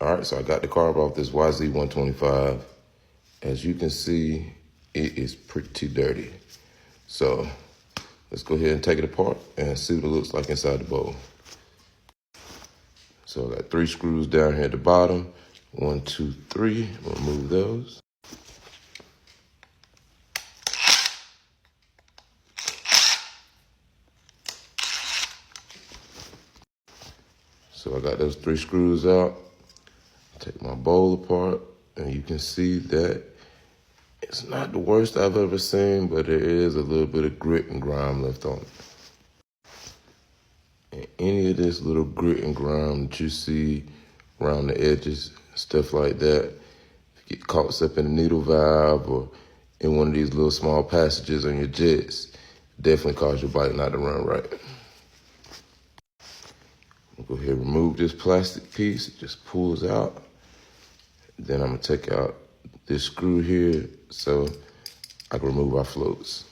All right, so I got the carb off this YZ125. As you can see, it is pretty dirty. So let's go ahead and take it apart and see what it looks like inside the bowl. So I got 3 screws down here at the bottom. 1, 2, 3, remove those. So I got those 3 screws out. Take my bowl apart, and you can see that it's not the worst I've ever seen, but there is a little bit of grit and grime left on it. And any of this little grit and grime that you see around the edges, stuff like that, if you get caught up in the needle valve or in one of these little small passages on your jets, definitely cause your bike not to run right. I'll go ahead and remove this plastic piece. It just pulls out. Then I'm gonna take out this screw here so I can remove our floats.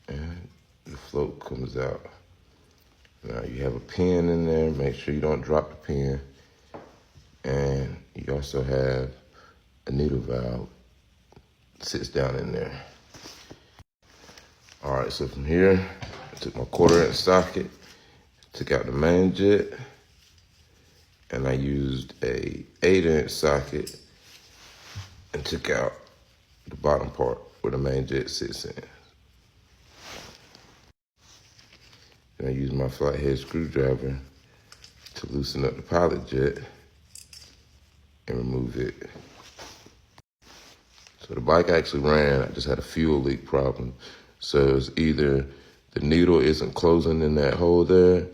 And the float comes out. Now you have a pin in there. Make sure you don't drop the pin. And you also have a needle valve that sits down in there. All right, so from here, I took my 1/4-inch socket, took out the main jet, and I used a 8-inch socket and took out the bottom part where the main jet sits in. Then I used my flathead screwdriver to loosen up the pilot jet and remove it. So the bike actually ran, I just had a fuel leak problem. So it's either the needle isn't closing in that hole there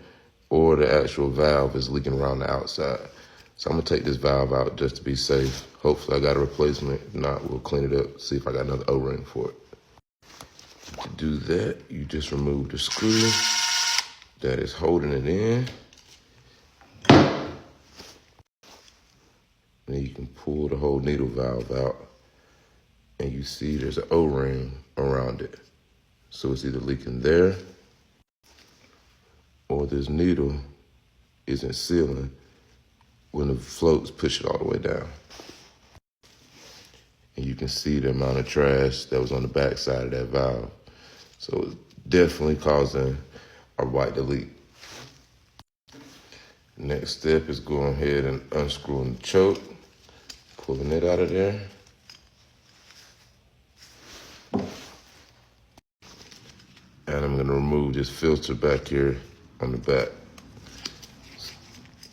or the actual valve is leaking around the outside. So I'm gonna take this valve out just to be safe. Hopefully I got a replacement. If not, we'll clean it up, see if I got another O-ring for it. To do that, you just remove the screw that is holding it in. Then you can pull the whole needle valve out and you see there's an O-ring around it. So it's either leaking there or this needle isn't sealing when the floats push it all the way down. And you can see the amount of trash that was on the back side of that valve. So it's definitely causing our bike to leak. Next step is going ahead and unscrewing the choke, pulling it out of there. And I'm gonna remove this filter back here on the back.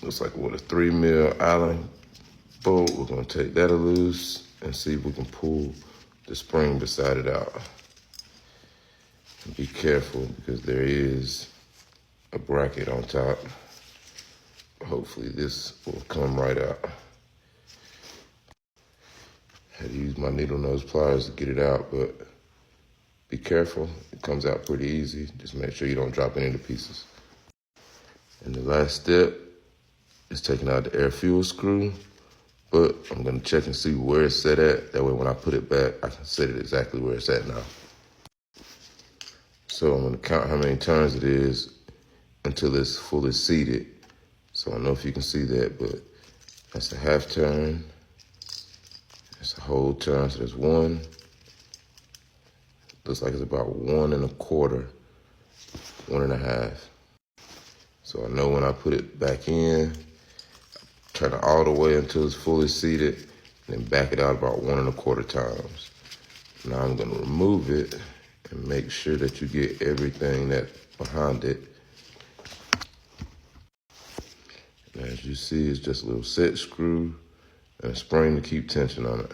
Looks like with a 3mm Allen bolt, we're gonna take that loose and see if we can pull the spring beside it out. And be careful because there is a bracket on top. Hopefully this will come right out. I had to use my needle nose pliers to get it out, but be careful, it comes out pretty easy. Just make sure you don't drop any of the pieces. And the last step is taking out the air fuel screw, but I'm gonna check and see where it's set at. That way when I put it back, I can set it exactly where it's at now. So I'm gonna count how many turns it is until it's fully seated. So I don't know if you can see that, but that's a half turn. That's a whole turn, so there's 1. Looks like it's about 1 1/4, 1 1/2. So I know when I put it back in, turn it all the way until it's fully seated, and then back it out about 1 1/4 times. Now I'm gonna remove it and make sure that you get everything that's behind it. And as you see, it's just a little set screw and a spring to keep tension on it.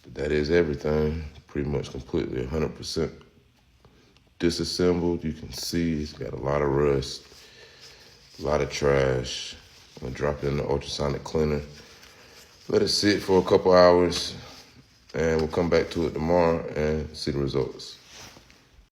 But that is everything, pretty much completely 100% disassembled. You can see it's got a lot of rust, a lot of trash. I'm gonna drop it in the ultrasonic cleaner, let it sit for a couple hours, and we'll come back to it tomorrow and see the results.